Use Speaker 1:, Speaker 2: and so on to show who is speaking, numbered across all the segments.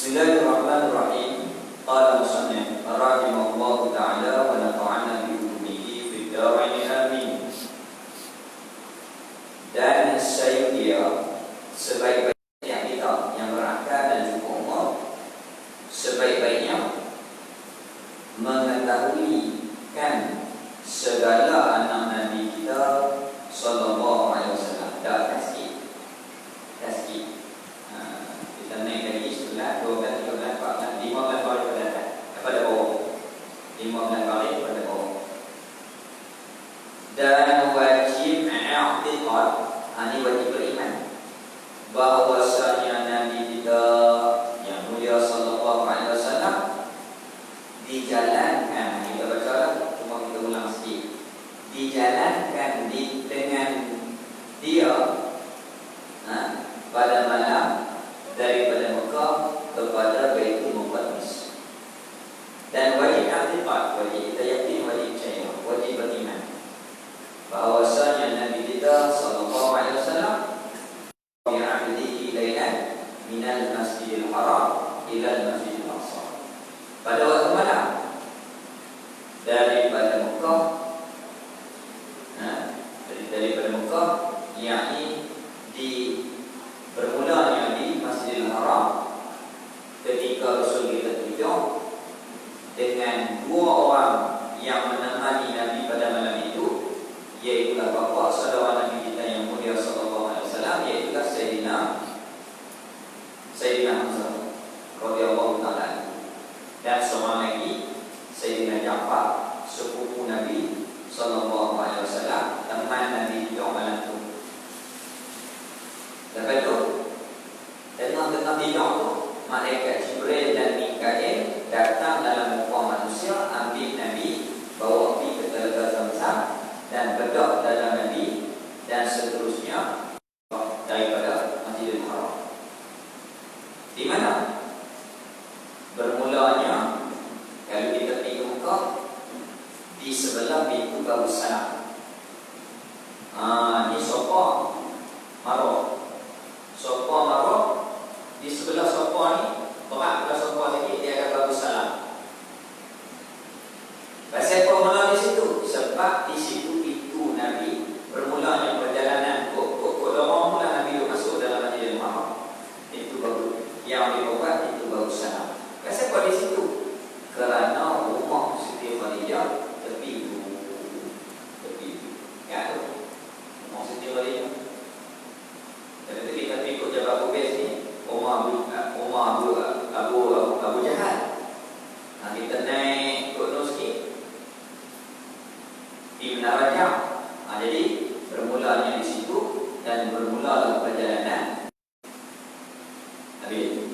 Speaker 1: Bismillahirrahmanirrahim. Qala musannif rahimahullahu ta'ala wa nafa'ana bi ulumihi fid dharain amin. Dan saya sebaik-baiknya kita yang berakal dan juga umur, sebaik-baiknya mengetahui kan segala anak Nabi kita sallallahu alaihi wasallam. Dah kasih kita naik lagi setelah 12, 13, 14, 15 kali pada bawah 15 kali pada bawah. Dan wajib i'tiqad, ini wajib beriman bahwasanya Nabi kita yang mulia sallallahu alaihi wasallam dijalankan, kita baca cuma kita ulang sikit, dijalankan dengan dia pada malam daripada Mekah kepada Baitul Muqaddis. Dan wajib i'tiqad, wajib kita yakin, wajib percaya, wajib beriman bahwasanya Nabi kita sallallahu alaihi wasallam bi'ahdihi lailan minal Masjidil Haram ila Masjidil Aqsa, pada waktu malam daripada Mekah, daripada Mekah, yakni di bermulanya di Masjidil Haram ketika Rasul kita tidur dengan dua orang yang menemani Nabi pada malam itu, iaitu bapa saudara Nabi kita yang mulia sallallahu alaihi wasallam, iaitu Sayyidina Hamzah radhiyallahu taala, dan seorang lagi Sayyidina Ja'far, sepupu Nabi sallallahu alaihi wasallam, teman Nabi di malam itu. Lepas tu tengah tidur tu, malaikat Jibril dan Mikail datang dalam muka manusia, ambil Nabi, bawa pergi ke Telaga Zamzam dan bedak dalam Nabi, dan seterusnya daripada Masjidil Haram. Di mana bermulanya, kalau kita pergi ke Mekah, di sebelah pintu Babus Salam. Ni sofa Marok. Sofa Marok, di sebelah sofa ni, berat belah sofa sikit, dia ada Babus Salam. Pasal apa mula di situ? Sebab di situ pintu Nabi bermulanya perjalanan kok dorong mula Nabi masuk dalam Masjidil Haram. Itu baru yang dibuat, itu baru salam. Pasal apa di situ? Kerana rumah Siti Khadijah tepi ya tu rumah Siti Khadijah. Jadi kita ikut Jabal Qubais ni, rumah Abu Jahal. Kita naik turun sikit di Menara Jam. Jadi bermulanya di situ dan bermula perjalanan Nabi.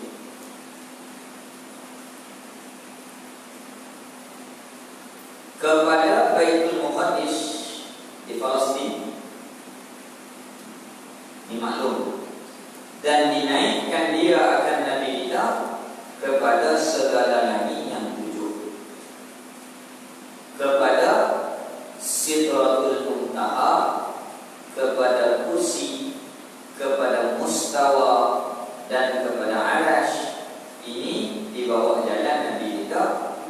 Speaker 1: Kepada Baitul Muqaddis di Palestin, ini maklum, dan dinaikkan dia akan Nabi kita kepada segala nabi yang 7, kepada Sidratul Muntaha, kepada kursi, kepada mustawa, dan kepada arash. Ini di bawah jalan Nabi kita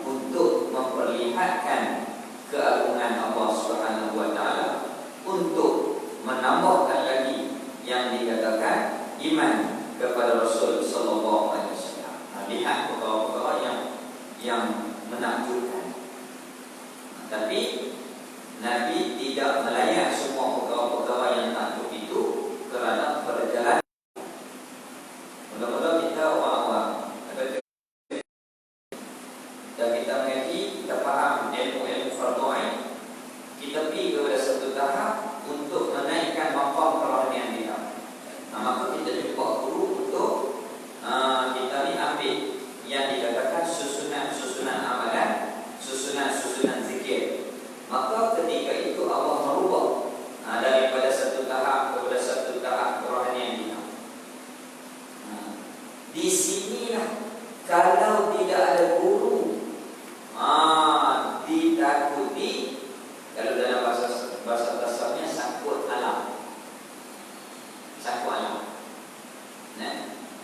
Speaker 1: untuk memperlihatkan keagungan Allah Subhanahu wa taala, untuk menambahkan lagi yang dikatakan iman kepada Rasul sallallahu alaihi wasallam. Lihat perkara-perkara yang menakjubkan. Tapi Nabi tidak melayan semua perkara-perkara yang takjub itu kerana perjalanan. Mula-mula kita orang-orang dan kita mengaji, kita faham ilmu-ilmu fardu ain, kita pergi kepada satu tahap untuk menaikkan maqam kerohanian kita. Maka kita jumpa guru untuk kita ni ambil yang dikatakan susunan amalan, susunan zikir. Maka ketika itu Allah merubah daripada satu tahap kepada satu tahap kerohanian kita. Di sinilah kalau tidak ada guru, ditakuti, kalau dalam bahasa dasarnya sangkut alam.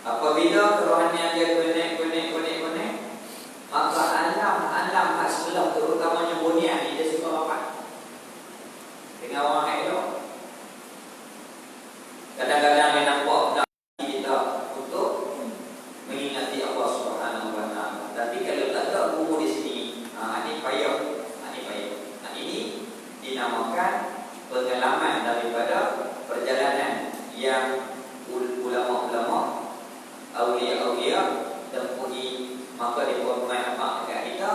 Speaker 1: Apa Apabila kerohanian dia connect, maka alam hak sebelah, terutamanya bunian ni, dia suka rapat dengan orang elok. Kadang-kadang dia nampak kita untuk mengingati Allah Subhanahu Wa Taala. Tapi kalau tak ada guru di sini, ini payah. Ini dinamakan pengalaman daripada perjalanan yang ulama-ulama, awliya-awliya tempuhi. Maka dia buat manfaat dekat kita.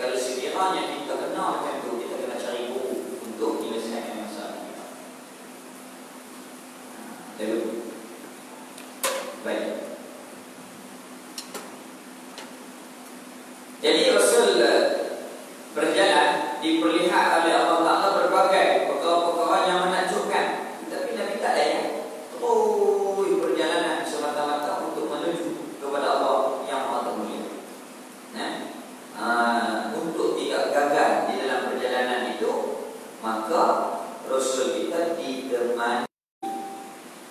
Speaker 1: Kalau sekiranya kita kenal macam tu, kita kena cari guru untuk menyelesaikan masalah kita. Lalu, baik. Jadi Rasul berjalan, diperlihat oleh Allah Ta'ala berbagai perkara-perkara yang menakjubkan. Tapi Nabi tak layan. Perjalanan semata-mata untuk menuju kepada Allah yang Maha Mulia. Untuk tidak gagal di dalam perjalanan itu, maka Rasul kita ditemani.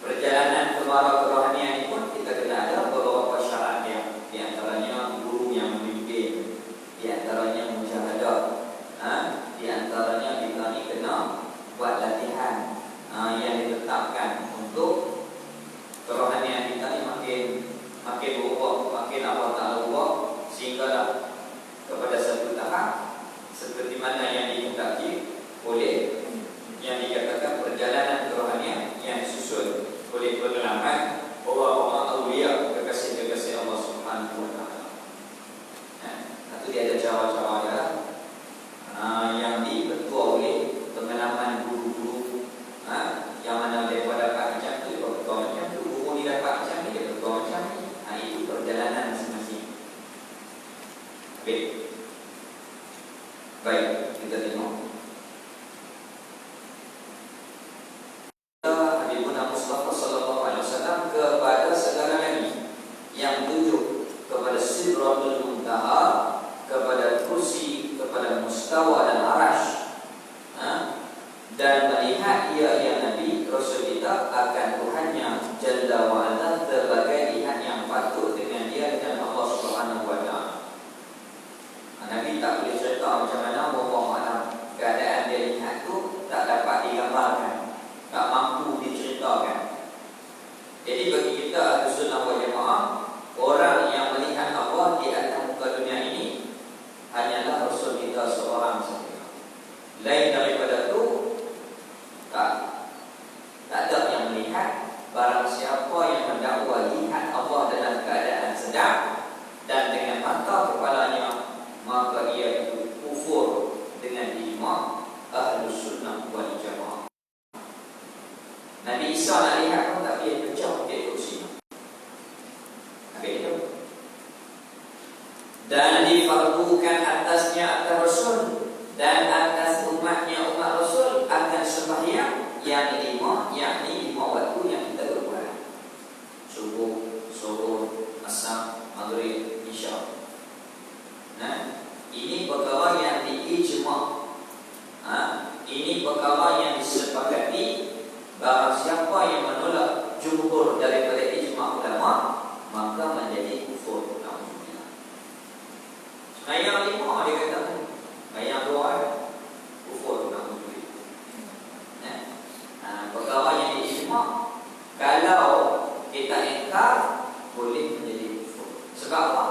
Speaker 1: Perjalanan ke arah kerohanian ini pun kita kena ada beberapa syarat dia. Di antaranya guru yang memimpin, di antaranya mujahadah, di antaranya kita ni kena buat latihan yang ditetapkan untuk kerohanian kita ni makin berubah, makin Allah Ta'ala ubah, sehinggalah kepada satu tahap seperti mana yang dikehendaki oleh yang dikatakan perjalanan kerohanian yang disusun oleh pengalaman orang-orang awliya, kekasih-kekasih Allah Subhanahu Wa Taala. Itu dia ada cara-cara dia yang dibentuk oleh pengalaman guru-guru, yang mana mereka dapat macam tu, dia bertuah macam tu, guru ni dapat macam ni, dia bertuah macam ni. Itu perjalanan masing-masing. Baik, kita tengok. Habibuna Mustafa sallallahu alaihi wasallam kepada segala lagi yang tunjuk kepada Sidratul Muntaha, kepada kursi, kepada mustawa dan arash, dan melihat ia yang Nabi Rasul kita akan Tuhannya Jalla wa Ala sebagai lihat yang patut dengan dia dan Allah Subhanahu Wa Taala. Nabi tak boleh cerita macam mana wallahu a'lam keadaan dia lihat tu, tak dapat digambarkan, tak mampu diceritakan. Jadi bagi kita Ahlus Sunnah wal Jamaah, orang yang melihat Allah di atas muka dunia ini hanyalah Rasul kita seorang saja. Lain daripada tu tak ada yang melihat. Barang siapa yang mendakwa lihat Allah dalam keadaan sedang dan dengan mata kepalanya, maka ia itu kufur dengan ijma' Ahlus Sunnah wal Jamaah. Nabi Isa nak lihat pun tak boleh pecah dia kursi. Habis itu. Dan difardukan atasnya atas Rasul dan atas umatnya umat Rasul akan sembahyang yang lima, yakni 5 waktu yang kita berbuat: subuh, zuhur, asar, maghrib, isya. Ini perkara yang diijma'. Ini perkara yang disepakati. Barang siapa yang menolak jumhur daripada ijma' ulama, maka menjadi kufur. Ayat 5 dia kata, ayat 2 kufur. Perkara yang diijma', kalau kita ingkar, boleh menjadi kufur. Sebab apa?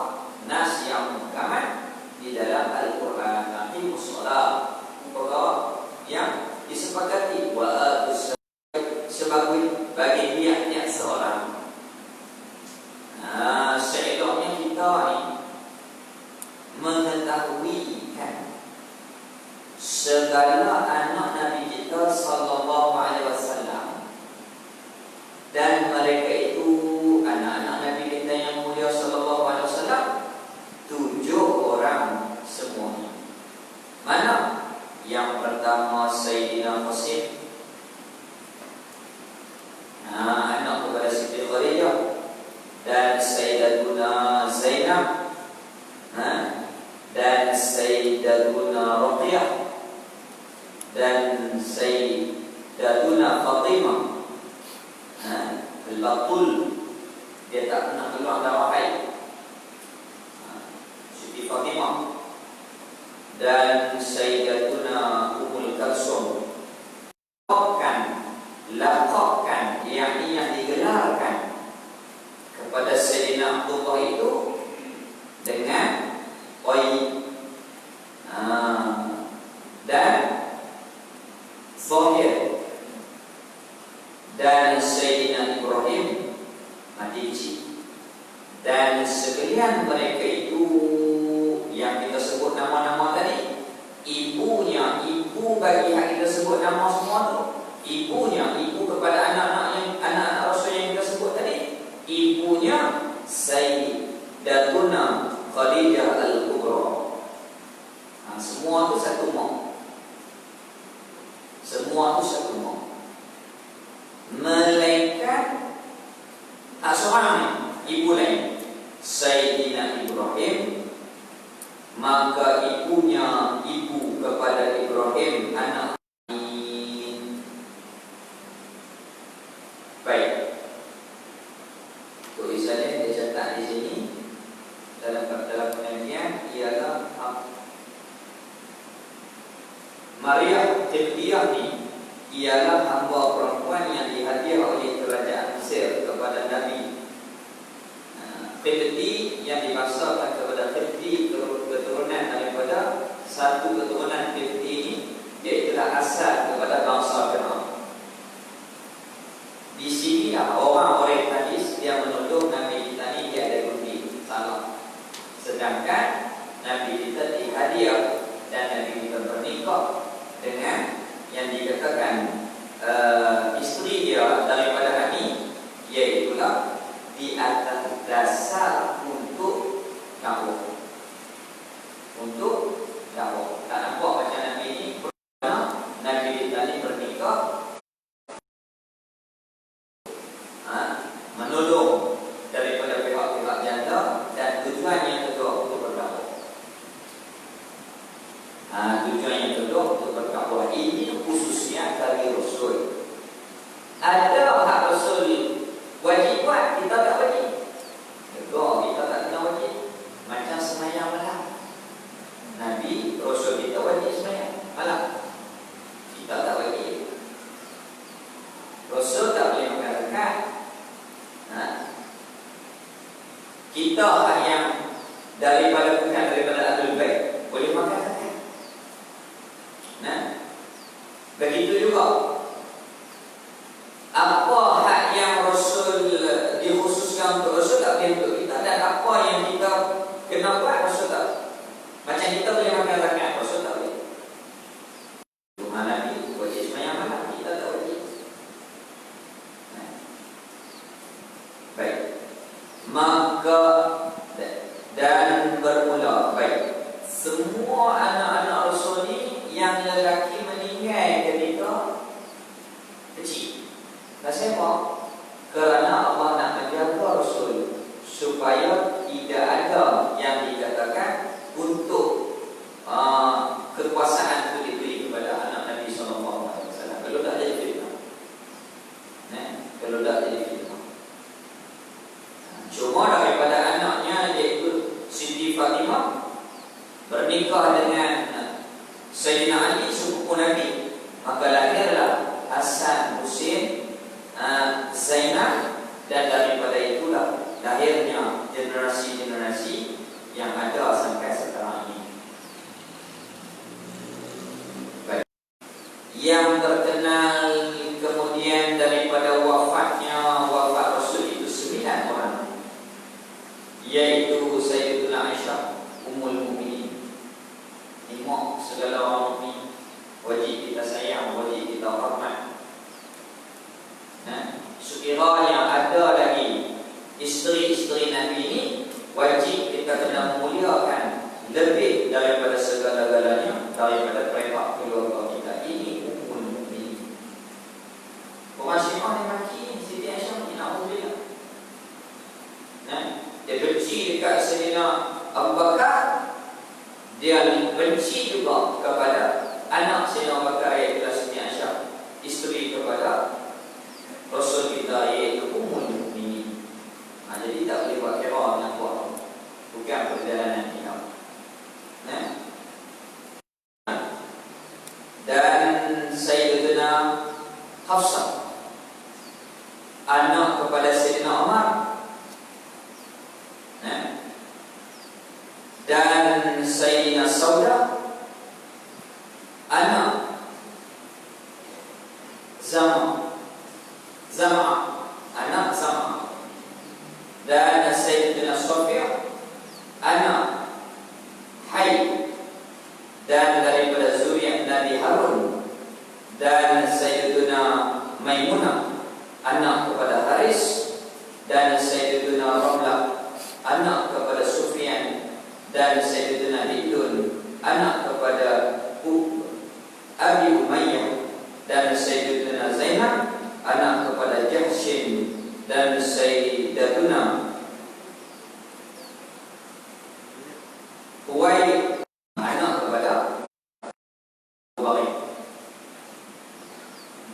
Speaker 1: Nas yang muhkaman di dalam Al-Quran, aqimus shalah, perkara yang disepakati wa atus sebagai bagi niat seorang. Seeloknya kita ni mengetahui kan segala anak Nabi kita sallallahu alaihi wasallam, dan mereka itu anak-anak Nabi kita yang mulia sallallahu alaihi wasallam 7 orang semuanya. Mana? Yang pertama Sayyidina Qasim, anak kepada Siti Khadijah, dan Sayyidatuna Zainab, dan Sayyidatuna Ruqyah, dan Sayyidatuna Fatimah, Al-Batul, Dia tak pernah keluar darah haid. Siti Fatimah dan Sayyidatuna Ummul Kalsum lakabkan, yakni yang digelarkan kepada Sayyidina Abdullah itu dengan Oi dan Zahir, dan Sayyidina Ibrahim Matici, dan sekalian mereka itu yang kita sebut nama-nama tadi, ibunya, ibu bagi yang kita sebut nama semua tu, ibunya, ibu kepada anak-anak yang anak-anak Rasul yang kita sebut tadi, ibunya Sayyidatuna Khadijah Al-Kubra. Semua tu satu mak. Semua tu satu mak. Melainkan seorang ibu lain, Sayyidina Ibrahim, maka ibunya, ibu kepada Ibrahim anak ini. Baik. Tulisannya dia catat di sini dalam penelitian ialah Maria Qibtiyah ni ialah hamba perempuan yang dihadiah oleh kerajaan Mesir kepada Nabi. Qibti yang dibangsakan kepada Qibti, keturunan daripada satu keturunan Qibti ini, iaitu asal kepada bangsa Fir'aun. Di sini orang-orang hadis dia menuduh Nabi kita ni dia ada bukti salah. Sedangkan Nabi kita dihadiah dan Nabi kita bernikah dengan yang dikatakan isteri dia daripada Nabi, iaitulah di atas dasar untuk dakwah. Untuk dakwah. Tak nampak macam Nabi ini pernah Nabi kita ni bernikah menolong daripada pihak-pihak janda, dan tujuannya kedua untuk berdakwah. Tujuannya kedua untuk berdakwah. Ini khususnya dari Rasul. Ada hak Rasul wajib buat, kita tak wajib. Kedua, kita tak kena wajib. Macam semayang malam. Nabi, Rasul kita wajib semayang malam. Kita tak wajib. Rasul tak boleh makan zakat. Kita yang daripada bukan daripada Ahlul Bait boleh makan zakat. Begitu juga apa hak yang Rasul dikhususkan untuk Rasul tak boleh untuk kita, dan apa yang kita kena buat Rasul tak. Macam kita boleh makan zakat, Rasul tak boleh. Cuma Nabi wajib semayang malam, kita tak wajib. Baik. Maka dan bermula, baik, semua anak-anak Rasul ni yang lelaki meninggal ketika kecil. Kenapa? Kerana Allah nak menjaga Rasul supaya tidak ada yang dikatakan untuk kekuasaan itu diberi kepada anak Nabi SAW. Kalau tak jadi fitnah. Kalau tak jadi fitnah. Cuma daripada anaknya, iaitu Siti Fatimah, bernikah dengan Sayyidina Ali, sepupu Nabi, maka lahirlah Hasan, Husain, Zainab, dan daripada itulah lahirnya generasi-generasi yang ada sampai sekarang ini. Baik. Yang terkenal kemudian daripada wafat Rasul itu 9 orang, yaitu Sayyidatuna Aisyah Ummul Mukminin. Imak segala orang mukmin, wajib kita sayang, wajib kita hormat. Sekiranya ada lagi isteri-isteri Nabi ini, wajib kita kena memuliakan lebih daripada segala-galanya, daripada pihak keluarga kita. Ini Ummul Mukminin. Orang Syiah ni maki Siti Aisyah ni, na'udzubillah. Dia benci dekat Sayyidina Abu Bakar, dia benci juga kepada anak Sayyidina Abu Bakar, iaitu Siti Aisyah, isteri kepada Rasul kita, iaitu Ummul Mukminin. sudah anak Zama anak Zama, dan Sayyidina Sofia anak Hay, dan daripada zuriat Nabi Harun, dan Sayyidina Maimunah anak kepada Haris, dan Sayyidina Ramlah anak kepada Sufyan, dan Sayyidina Hidun anak kepada Abi Umayyah, dan Sayyidina Zainab anak kepada Jahshin, dan Sayyidatuna Huwailid anak kepada Huwailid,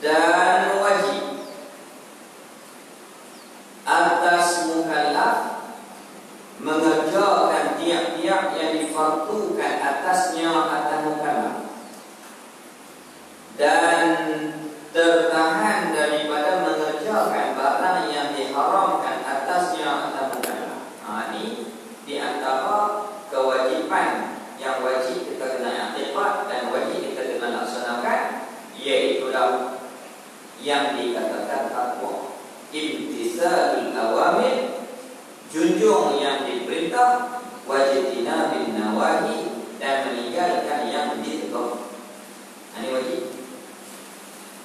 Speaker 1: dan wajib atas mukallaf mengerjakan tiap-tiap yang difardukan atasnya atas mukallaf, dan tertahan daripada mengerjakan barang yang diharamkan atasnya atas mukallaf. Ini di antara kewajipan yang wajib kita kena i'tiqad dan wajib kita kena laksanakan, iaitulah yang dikatakan takwa, imtithalul awamir, junjung yang diperintah, wajibina bin nawahi, dan meninggalkan yang ditegur. Ini wajib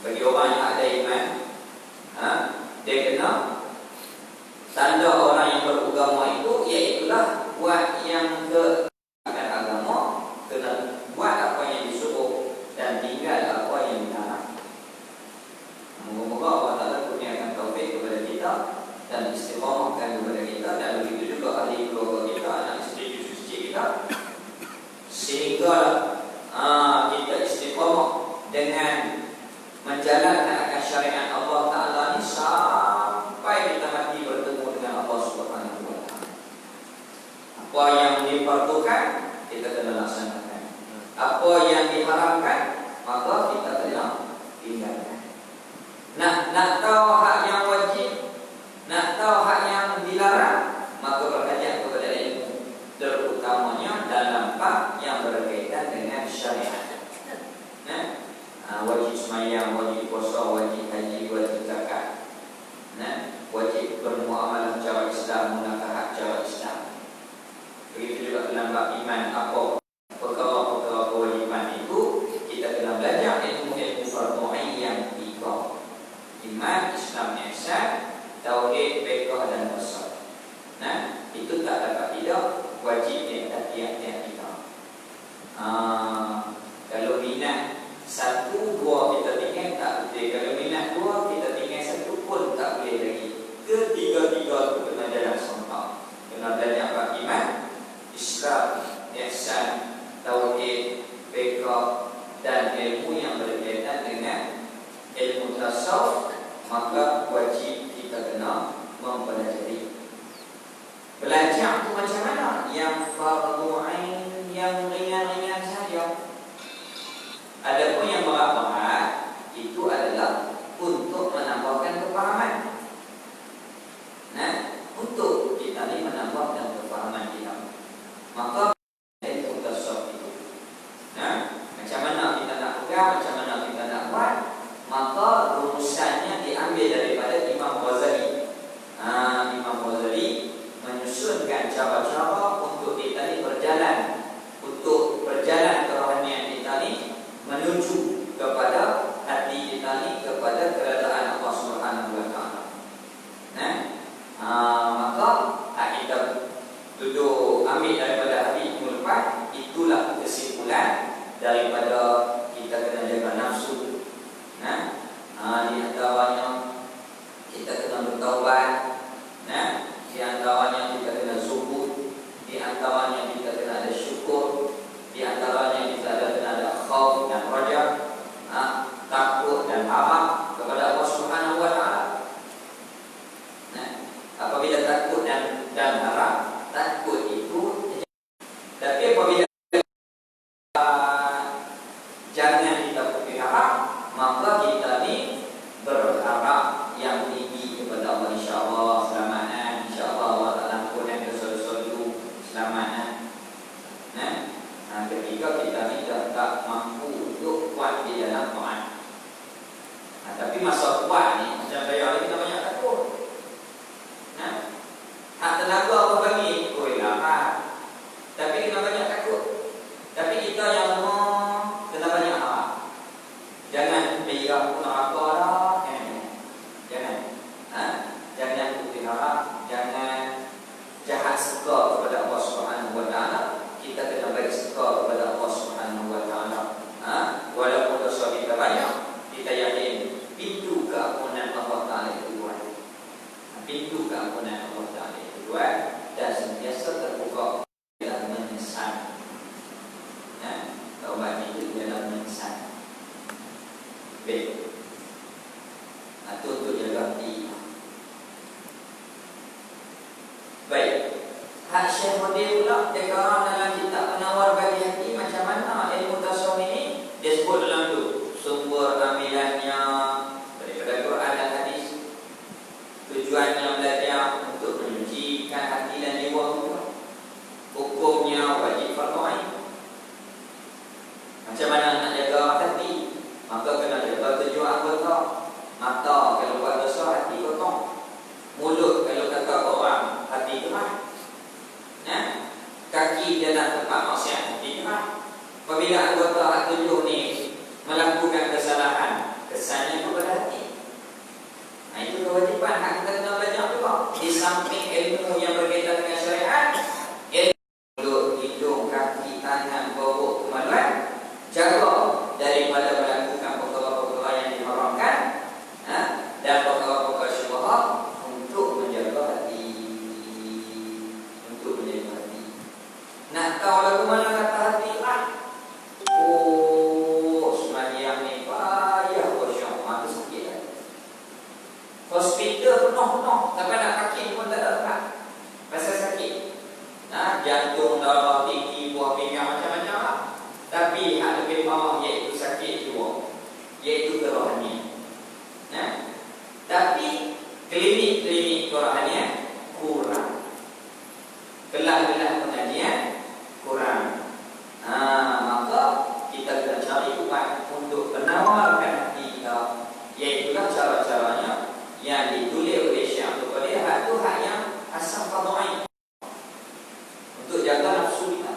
Speaker 1: bagi orang yang ada iman. Dia kena tanda orang yang beragama itu, iaitulah buat yang akan agama, kena buat apa yang disuruh dan tinggal apa yang dilarang. Moga-moga Allah Ta'ala kurniakan taufik kepada kita dan istiqamahkan kepada kita, dan begitu juga ahli keluarga kita, anak isteri, cucu cucu kita, sehingga kita istiqamah dengan menjalankan akan syariat Allah Ta'ala ni sampai kita mati bertemu dengan Allah Subhanahu Wa Ta'ala. Apa yang diperlukan kita kena laksanakan, apa yang diharamkan maka kita kena tinggalkan. Nak tahu hak yang wajib, nak tahu hak yang dilarang, maka berhajat kepada ilmu, terutamanya dalam bab yang berkaitan dengan syariat. Wajib sembahyang, wajib puasa, wajib haji, wajib zakat, wajib bermuamalah cara Islam, munakahat cara Islam. Begitu juga dalam bab iman, apa perkara-perkara kewajiban itu kita kena belajar ilmu-ilmu fardu ain yang tiga: iman, Islam, ihsan, tauhid, fiqh dan tasawuf. Itu tak dapat tidak wajib di atas tiap-tiap kita. Kalau minat satu, dua kita tinggal tak boleh. Kalau minat dua, kita tinggal satu pun tak boleh lagi. Ketiga-tiga itu kena jalan serentak. Kena belajar bab iman, Islam, ihsan, tauhid, fiqh, dan ilmu yang berkaitan dengan ilmu tasawuf. Maka wajib kita kena mempelajari. Belajar itu macam mana? Yang fardu ain, yang ringan-ringan saja. Adapun yang berat-berat itu adalah untuk menambahkan kefahaman. Untuk kita ni menambahkan kefahaman kita, maka ilmu tasawuf itu, macam mana kita nak pegang, macam mana kita nak buat, maka rumusannya diambil daripada Imam Ghazali. Imam Ghazali menyusunkan cara-cara untuk kita ni berjalan, untuk berjalan kerohanian kita ni menuju kepada hati kita ni, kepada keredaan Allah Subhanahu Wa Ta'ala. Maka kita duduk ambil daripada hadis minggu lepas, itulah kesimpulan daripada kita kena jaga nafsu. Di antaranya kita kena bertaubat, di antaranya kita kena zuhud, di antaranya kita kena ada syukur, di antaranya kita kena ada khauf dan raja, takut dan harap kepada Allah Subhanahu Wa Ta'ala. Apabila takut dan harap, takut itu, tapi apabila jangan kita punya harap, maka kita ni berharap yang tinggi kepada Allah. InsyaAllah selamat, InsyaAllah Allah Ta'ala ampunkan dosa-dosa itu, selamat. Ketika hak suka kepada Allah Subhanahu wa taala, kita kena bagi suka kepada Allah Subhanahu wa taala. Walaupun dosa kita banyak, kita yakin pintu keampunan Allah taala itu luas. Pintu keampunan Allah taala itu luas dan sentiasa terbuka dalam menyesal. Taubat itu dalam menyesal. Baik. Itu untuk jaga hati. Baik. Hak Syekh Rabi pula dia karang dalam kitab Penawar Bagi Hati macam mana ilmu tasawuf ini dia sebut dalam tu sumber ambilannya daripada Quran dan hadis. Tujuannya belajar untuk menyucikan hati dan jiwa kita. Hukumnya wajib fardu ain. Macam mana nak jaga hati? Maka kena jaga tujuh anggota. Mata kalau buat dosa hati kotor. Mulut kalau kata orang hati gerah. Kaki jalan tempat maksiat hati gerah. Apabila anggota hak tujuh ni melakukan kesalahan, kesannya kepada hati. Itu kewajipan hak kita kena belajar juga. Di samping ilmu yang berkaitan dengan syariat, ilmu mulut, hidung, kaki, tangan, bobok, kemaluan, jaga daripada melakukan perkara-perkara yang diharamkan dan perkara-perkara syubhat untuk menjaga hati. Untuk menjaga hati. Nak tahu lagu mana kata hati lah? Sembahyang ni payah khusyuk. Itu sakit lah. Hospital penuh-penuh sampai nak kaki pun tak ada tempat. Pasal sakit. Jantung, darah tinggi, buah pinggang macam-macam lah. Tapi hal lebih bawah iaitu sakit jiwa, iaitu kerohanian. Tapi klinik-klinik kerohanian kurang. Kelas-kelas pengajian kurang. Maka kita kena cari ubat untuk menawarkan hati kita, iaitulah cara-caranya yang ditulis oleh Syekh Abdul Qadir. Hak tu hak yang asal fardu ain untuk jaga nafsu kita.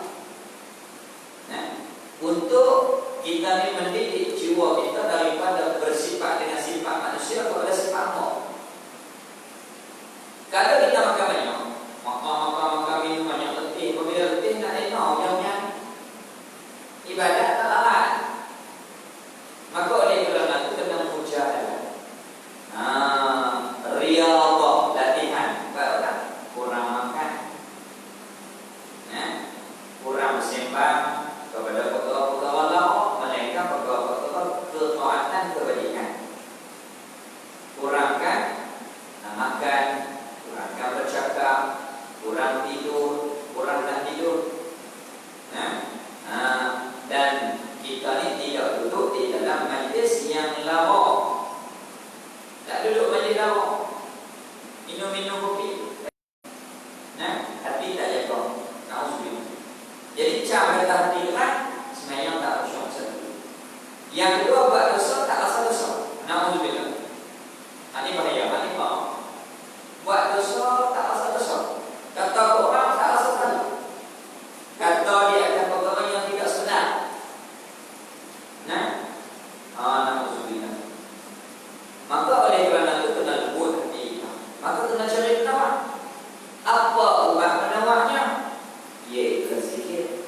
Speaker 1: Untuk kita ni mendidik jiwa kita daripada bersifat dengan sifat manusia kepada sifat Allah. Kalau kita makan banyak, makan minum banyak letih, apabila letih nak enak yang ibadat tak larat. Maka oleh kerana itu kena mujahadah. Riyadhah, latihan. Baiklah, kurang makan, kurang bersembang kepada perkara-perkara lawak, melainkan perkara-perkara ketaatan kebajikan. Kurangkan makan, kurangkan bercakap, kurang tidur, kurang tak tidur. Dan kita ni tidak duduk di dalam majlis yang lawak. Tak duduk majlis lawak, minum-minum kopi. Hati tak jaga. Nauzubillah. Jadi cara kita hati gerak, sebenarnya tak khusyuk satu. Yang kedua, buat dosa tak rasa dosa. Nauzubillah. Ini bahaya, ini bahaya. Buat dosa tak rasa dosa. Kata orang tak rasa salah. Kata dia akan perkara yang tidak sedar. Nauzubillah. Maka oleh kerana itu kena lembut hati kita. Maka kena cari penawar. Apa ubat penawarnya? Iaitu zikir,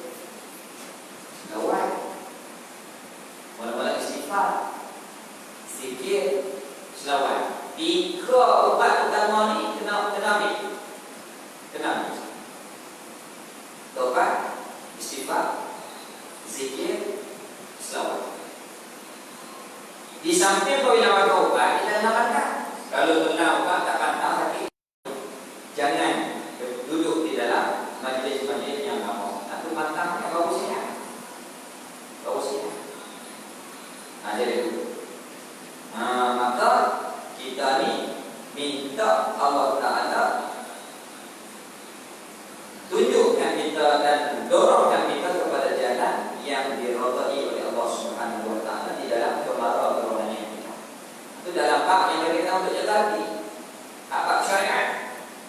Speaker 1: selawat, mula-mula istighfar, zikir, selawat. Tiga ubat utama ni kena ambil. Taubat, istighfar, zikir, selawat. Di samping apabila makan ubat, kita nak makan. Kalau kena ubat tak pantang sakit, jangan duduk di dalam majlis-majlis yang lama. Itu pantang yang baru sihat. Jadi itu. Maka kita ni minta Allah Ta'ala tunjukkan kita dan dorongkan kita kepada jalan yang diridai oleh Allah Subhanahu wa Ta'ala di dalam kemarau kerohanian kita. Itu dalam bab yang berkaitan untuk jaga hati, bab syariat,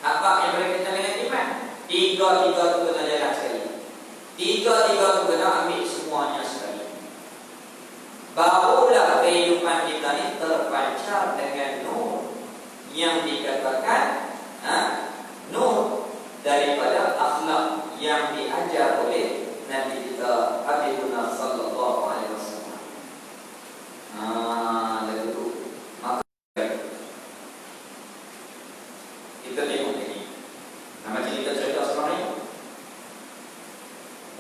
Speaker 1: bab yang berkaitan dengan iman. Tiga-tiga itu kena jalan sekali. Tiga-tiga itu kena ambil semuanya sekali. Barulah kehidupan kita ni terpancar dengan nur yang dikatakan nur daripada Macam kita cerita sekarang ni,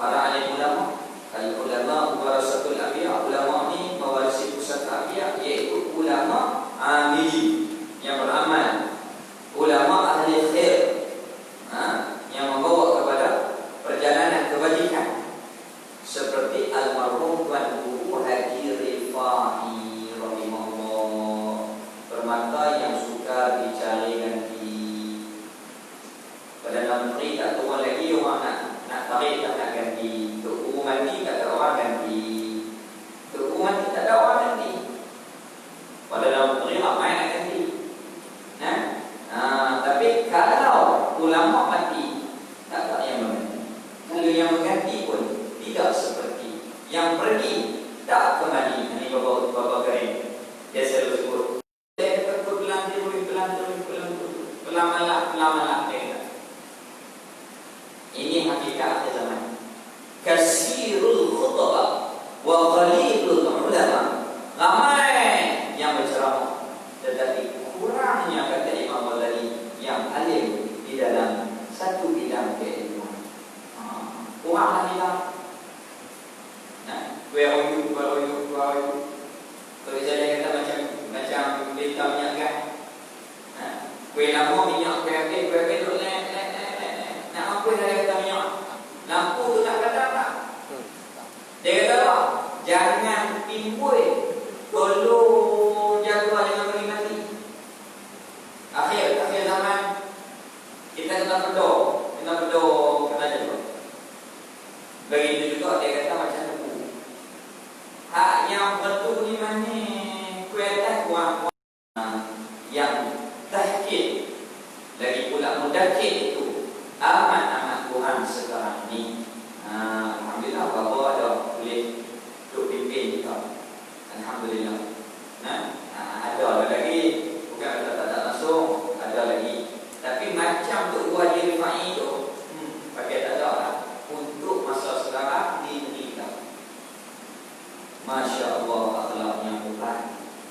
Speaker 1: para alim ulama, kalau ulama warasatul anbiya, ulama ni mewarisi pusat anbiya, iaitu ulama amili yang beramal, ulama ahli khair, yang membawa kepada perjalanan kebajikan, seperti almarhum Tuan Guru Haji Rifai rahimahullah, permata yang suka dicari ganti. Pada Menteri tak turun lagi, orang nak tarik tak nak ganti. Tok Guru mati tak ada orang ganti. Tok Guru mati tak ada orang ganti. Pada Menteri ramai nak ganti. Tapi kalau ulama mati, tak ada yang mengganti. Kalau yang mengganti pun tidak seperti yang pergi, tak kembali. Ini Bapa Karim dia selalu sebut, saya kata pelan-pelan ini hakikat akhir zaman. Kasirul khutbah wa qalilul ulama. Ramai yang berceramah, tetapi kurangnya, kata Imam Ghazali, yang alim di dalam satu bidang keilmuan. Kuranglah kita. Kalau saya kata macam bintang minyak kan. Kue lama minyak kue tu nak apa dia kata minyak. Lampu tu nak padam tak? Dia kata apa? Jangan timbul. Tolong jaga jangan bagi mati. Akhir zaman kita kena pedok, kena jaga. Begitu juga dia kata macam tu. Hak yang betul di mana? Kue tak kuat yang tahqiq, lagi pula mudakir itu amat Tuhan sekarang ni. Alhamdulillah Bapa ada boleh duk pimpin kita. Alhamdulillah. Ada lagi, bukan tak langsung, ada lagi. Tapi macam Tok Guru Haji Rifai tu, pakai tak ada lah. Untuk masa sekarang di negeri kita, Masya Allah, akhlaknya bukan.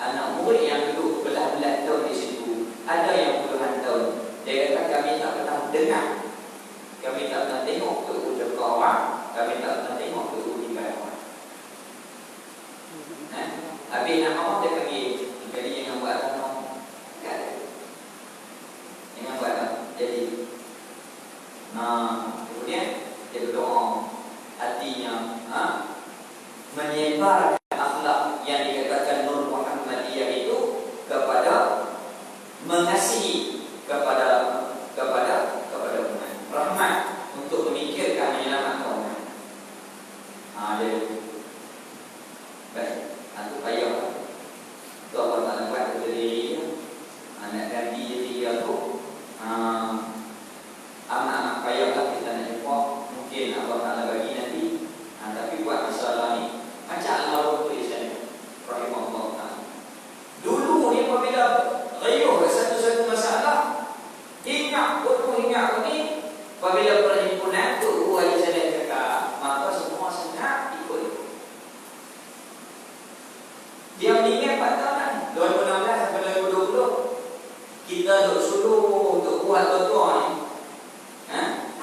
Speaker 1: Anak murid yang duduk belah-belah tahun di situ, ada yang puluhan tahun. Dia kata kami tak pernah dengar, kami tak pernah tengok Tok Guru jaga orang, kami tak pernah tengok Tok Guru tinggal orang. Habis nak orang dia panggil, jadi jangan buat apa-apa. Tak ada. Jangan buat apa. Jadi kemudian dia berdoa, hatinya menyebarkan akhlak yang dikatakan Nur Muhammadiyah itu kepada mengasihi kepada umat, rahmat untuk memikirkan menyelamatkan umat. Dia baik, itu payah. Itu apa tak nak buat kepada diri dia, nak ganti diri dia tu. Amat payahlah kita nak jumpa. Mungkin Allah Ta'ala bagi nanti. Tapi buat masalah ni macam almarhum tulisan rahimahullah ta'ala. Dulu ni apabila rayuh satu-satu masalah, ingat ni, apabila perhimpunan tu Guru Haji Saleh cakap, maka semua senang ikut. Dia meninggal 4 tahun 2016 sampai 2020. Kita duk suruh untuk buat betul ni.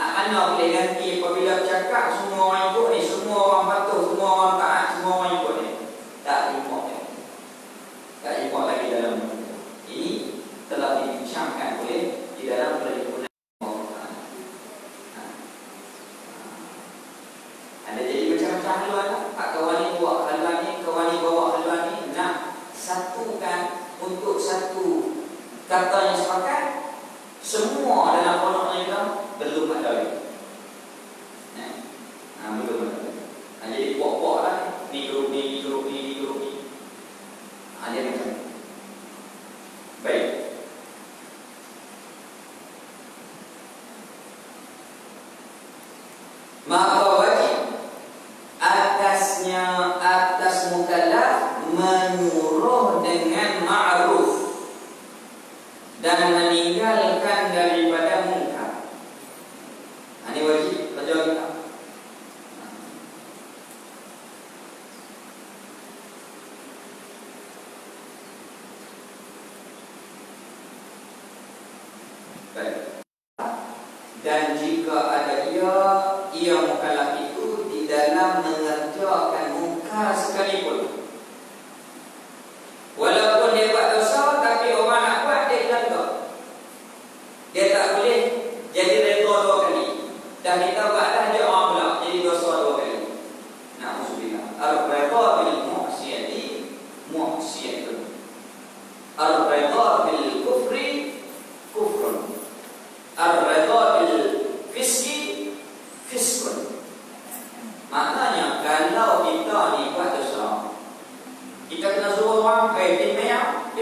Speaker 1: Hak mana boleh ganti apabila bercakap semua orang ikut ni, semua orang patuh, semua orang taat, semua orang ikut ni. Tak import lagi dalam ini telah dibincangkan oleh di dalam perhimpunan. Ada jadi macam-macam haluan. Hak kawan ni buat haluan ni, kawan ni bawa haluan ni, nak satukan untuk satu kata yang sepakat. Semua dalam pondok mereka belum ada lagi. Belum ada. Jadi buat-buat lah. Ni grup ni. Dia macam ni. Baik. Maka wajib atas mukallaf menyuruh dengan ma'ruf dan meninggalkan daripada munkar. Ini wajib belajar kita. dan jika ada ia mukallaf itu di dalam mengerjakan munkar sekalipun. Walaupun dia buat dosa, tapi orang nak buat dia langgar. Dia tak boleh jadi redha dua kali. Dan kita buat dah dia orang pula jadi dosa dua kali. Na'udzubillah. Ar-redha bil mu'siyati mu'siyatun. Ar-redha bil kufri kufrun. Ar-redha bil fiski fiskun. Maknanya kalau kita ni buat dosa, kita kena suruh orang dia mayang.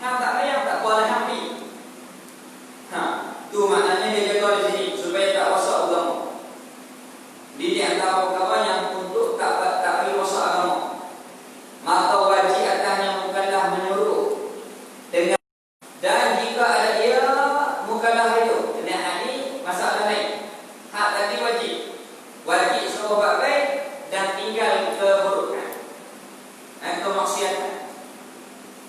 Speaker 1: Yang tak mayang tak boleh ambil. Tu maknanya dia jaga di sini supaya tak rosak agama. Di antara perkara yang untuk tak bagi rosak agama, maka wajib atasnya mukallaf menyuruh dengan. Dan jika ada dia mukallaf itu, kena ini masalah lain. Hak tadi wajib suruh buat baik dan tinggal keburukan, kemaksiatan.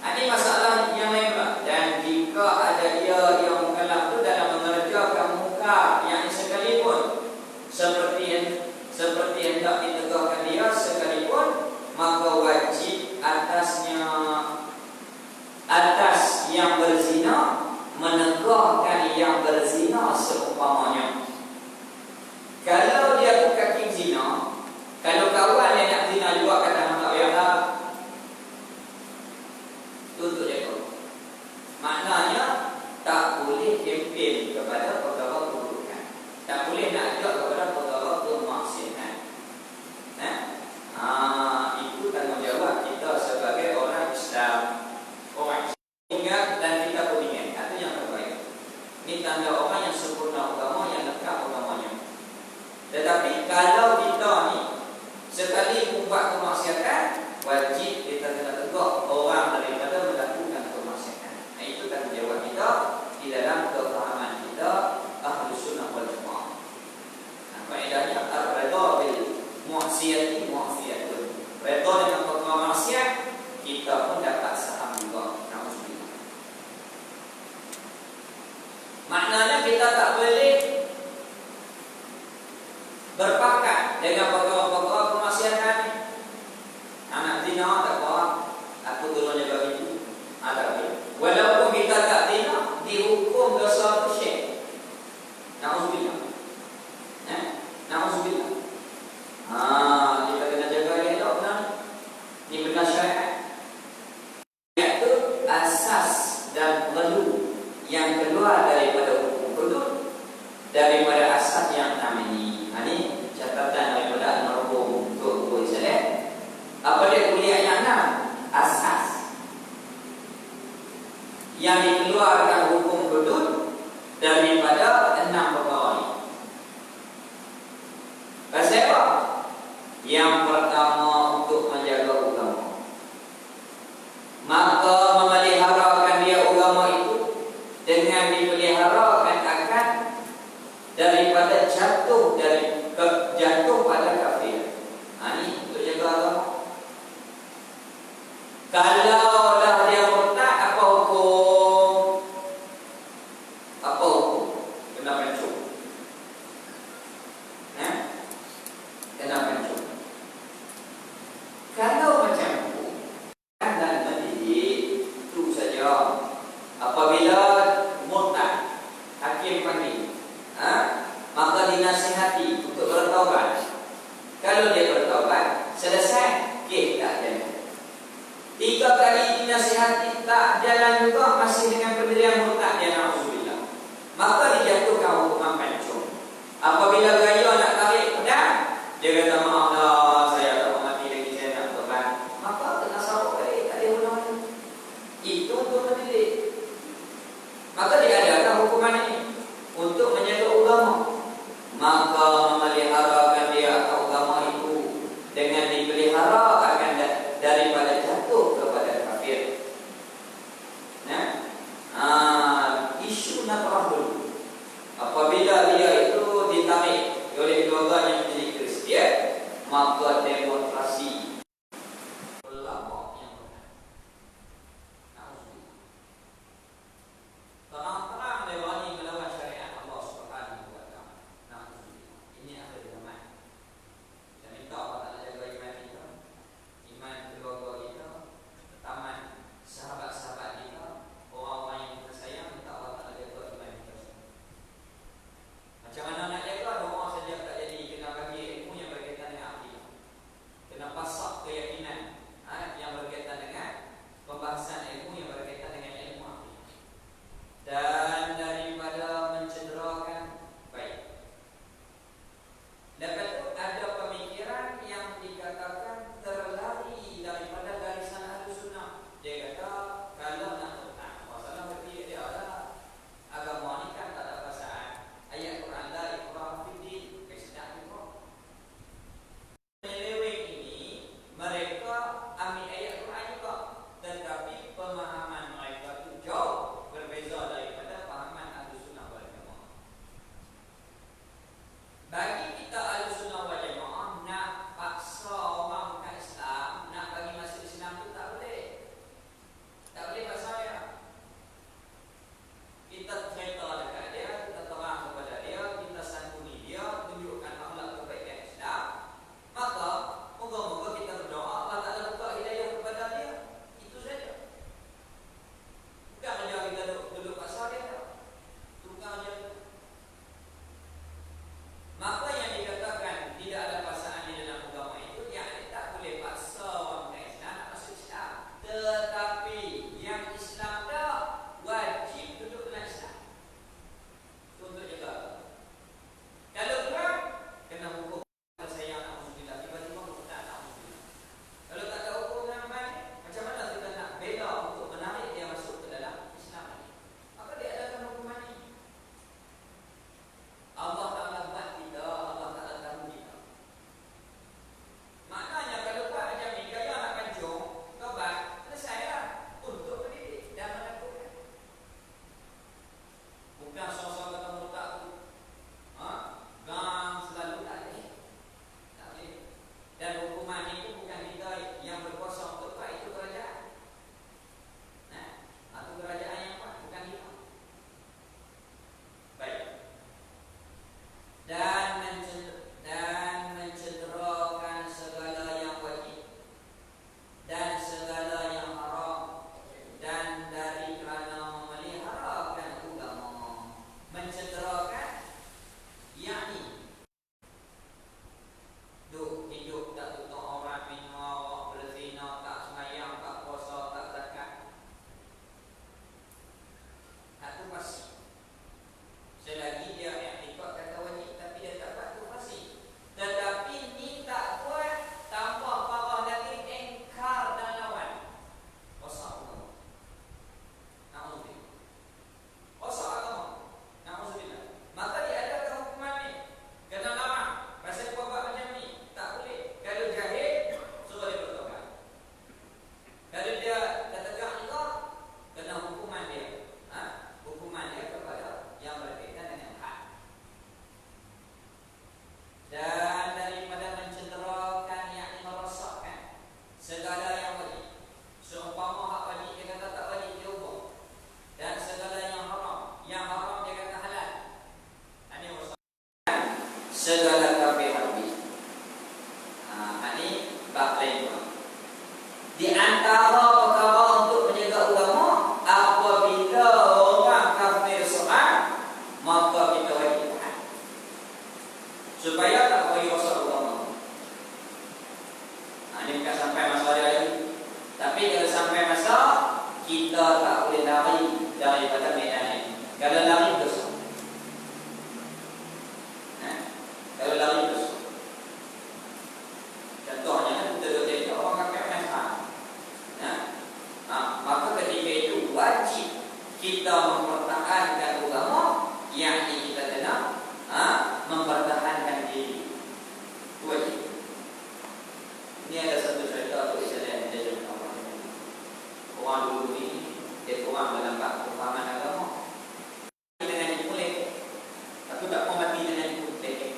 Speaker 1: Ini masalah yang lain pula. Dan jika ada dia yang mukallaf itu dalam mengerjakan munkar yang sekalipun seperti yang tak ditegakkan dia sekalipun, maka wajib atas yang berzina menegakkan yang berzina seumpamanya. Kalau dia bukan kaki zina, kalau kawan yang nak zina juga kata tak payahlah, tutup je kau. Maknanya tak boleh kempen kepada perkara keburukan, tak boleh nak ajak kepada perkara kemaksiatan. Itu tanggungjawab kita sebagai orang Islam. Orang Islam ingat dan kita pun ingat, itu yang terbaik. Ini tanda orang yang sempurna agama, yang dekat agamanya. Tetapi kalau kita ni sekali membuat kemaksiatan, wajib kita kena tegak orang daripada melakukan kemaksiatan. Itu tanggungjawab kita di dalam kefahaman kita Ahlus Sunnah wal Jamaah. Kaedahnya ar-redha bil mu'siyati mu'siyatun. Redha dengan perkara maksiat, kita pun dapat saham juga. Na'udzubillah. Maknanya kita tak boleh berpakat dengan perkara-perkara kemaksiatan. Anak zina tak apa, aku tolong jaga itu. Tak boleh. Walaupun kita tak zina, dihukum dosa syirik. Na'udzubillah. Na'udzubillah. Kita kena jaga elok benar. Ini benar syariat. Iaitu asas dan perlu yang keluar daripada hukum hudud, daripada asas yang enam ini. Ini catatan daripada Al-Marhum untuk Abu Saleh. Apa dia kuliah yang enam? Asas yang dikeluarkan hukum hudud daripada enam perkara ini. Pasal apa? Yang pertama, untuk menjaga agama. Maka memeliharakan dia agama itu dengan dipeliharakan akan daripada jatuh pada kafir. Ini untuk jaga agama. Kalaulah dia murtad, apa hukum? Apa hukum? Kena pencuk. Kena pencuk. Kalau macam itu, dan mendidik itu saja. Apabila murtad, hakim panggil, maka dinasihati untuk bertaubat. Kalau dia bertaubat, selesai, tak jalan. 3 kali dinasihati tak jalan juga, masih dengan pendirian murtad, dia na'udzubillah, maka dijatuhkan hukuman pencung. Apabila gaya nak tarik pedang, dia kata maaf lah, saya tak mati lagi, saya nak bertobat, maka kena sabuk balik, tak ada guna. Itu untuk mendidik. Maka diadakan hukuman ini untuk menjaga agama. Maka memeliharakan dia agama itu dengan dipelihara akan daripada jatuh kepada kafir. Isu natrah dulu. Apabila dia itu ditarik oleh keluarganya menjadi Kristian, maka demonstrasi ulama yang terang-terang dia berani melawan syariat Allah SWT. segala kafir harbi. Ini bab lain. Di antara perkara untuk menjaga agama, apabila orang kafir soal, maka kita wajib tahan supaya tak bagi rosak agama. Ini bukan sampai masa dia lagi. Tapi kalau sampai masa, kita tak boleh lari daripada medan ini. Kalau lari dosa. Kalau lari dosa. Contohnya kita tengok orang kafir Mesra. Maka ketika itu wajib kita mempertahankan agama, yakni kita kena mempertahankan diri. Wajib. Ini ada satu cerita untuk Islam yang dia orang dulu ni, dia orang mendapat kefahaman agama dengan dimulai, tapi tak mau mati dengan dimulai.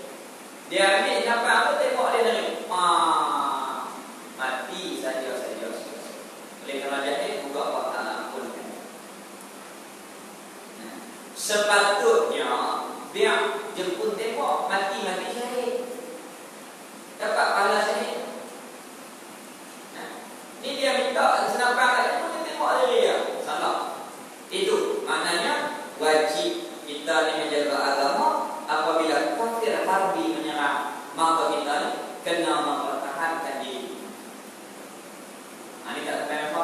Speaker 1: Dia ambil nampak apa, tengok dia dari mati saja. Oleh kerana jahil, juga Allah Ta'ala ampunkan. Sepatutnya biar jemput tengok mati syahid, dapat pahala syahid. Ini dia minta senapang kali pun dia tengok dia. Salah. Itu maknanya wajib kita ni menjaga agama. Apabila kafir harbi menyerang, maka kita ni kena mempertahankan diri. Ini tak sampai apa?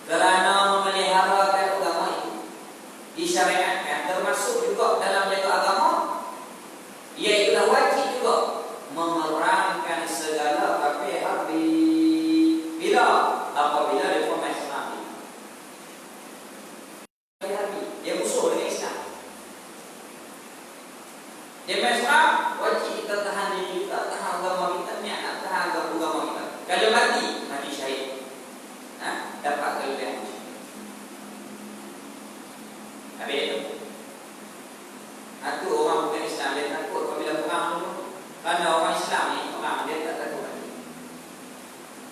Speaker 1: Kerana memeliharakan agama itu disyariatkan, termasuk juga dalam menjaga agama, iaitulah wajib juga memerangkan segala kafir harbi. Apabila reformasi Islam dia musuh dengan Islam, dia Islam, wajib kita tahan diri kita, tahan agama kita, niat tahan agama kita. Kalau mati syahid, dapat kelebihan. Habis itu, itu orang bukan Islam dia takut apabila perang dulu. Kerana orang Islam ni orang dia tak takut mati.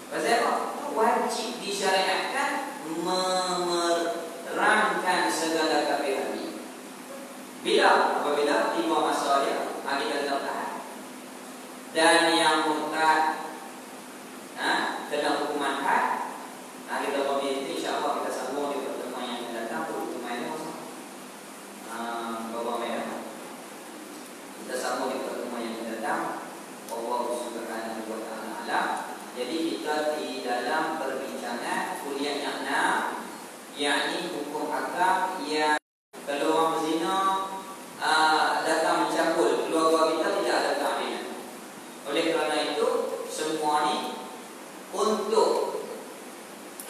Speaker 1: Pasal apa? Wajib disyariatkan memerangkan segala kafir harbi. Apabila tiba masa dia, kita kena tahan. Dan yang murtad kena hukuman had. Kita berbincang, insya-Allah kita sambung di pertemuan yang akan datang. Pertemuan ini Bapak Merah. Kita sambung di pertemuan yang akan datang. Allah Subhanahu wa Ta'ala. Jadi kita di dalam perbincangan kuliah yang 6, yakni hukum akad yang kalau orang berzina datang mencabul keluarga kita, tidak ada keadilan. Oleh kerana itu, semua ni untuk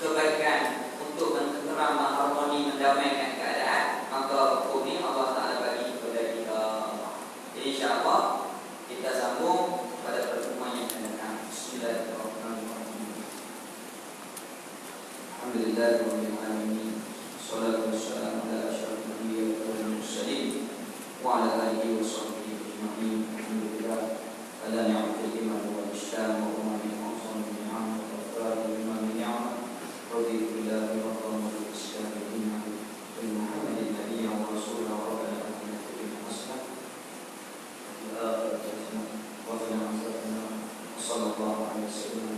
Speaker 1: kebaikan, untuk mententeram, harmoni, mendamaikan keadaan, maka hukum ni Allah Ta'ala bagi kepada kita. Jadi insya-Allah kita sambung pada pertemuan yang akan datang. Bismillahirrahmanirrahim. Alhamdulillahirabbil alamin. Shallallahu wassalamu ala asyrafil anbiya'i wal mursalin wa ala alihi wa sahbihi ajma'in. Alhamdulillah. Ala ni'matil iman wal islam wa ma min awsan min ni'am wa tafdal bima min ni'am. Raditu billahi rabban wa bil islam dinan wa Muhammadin nabiyyan wa rasulan wa rabbana atina fid dunya hasanah wa fil akhirati hasanah. Sallallahu alaihi wasallam.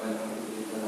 Speaker 1: Alhamdulillah.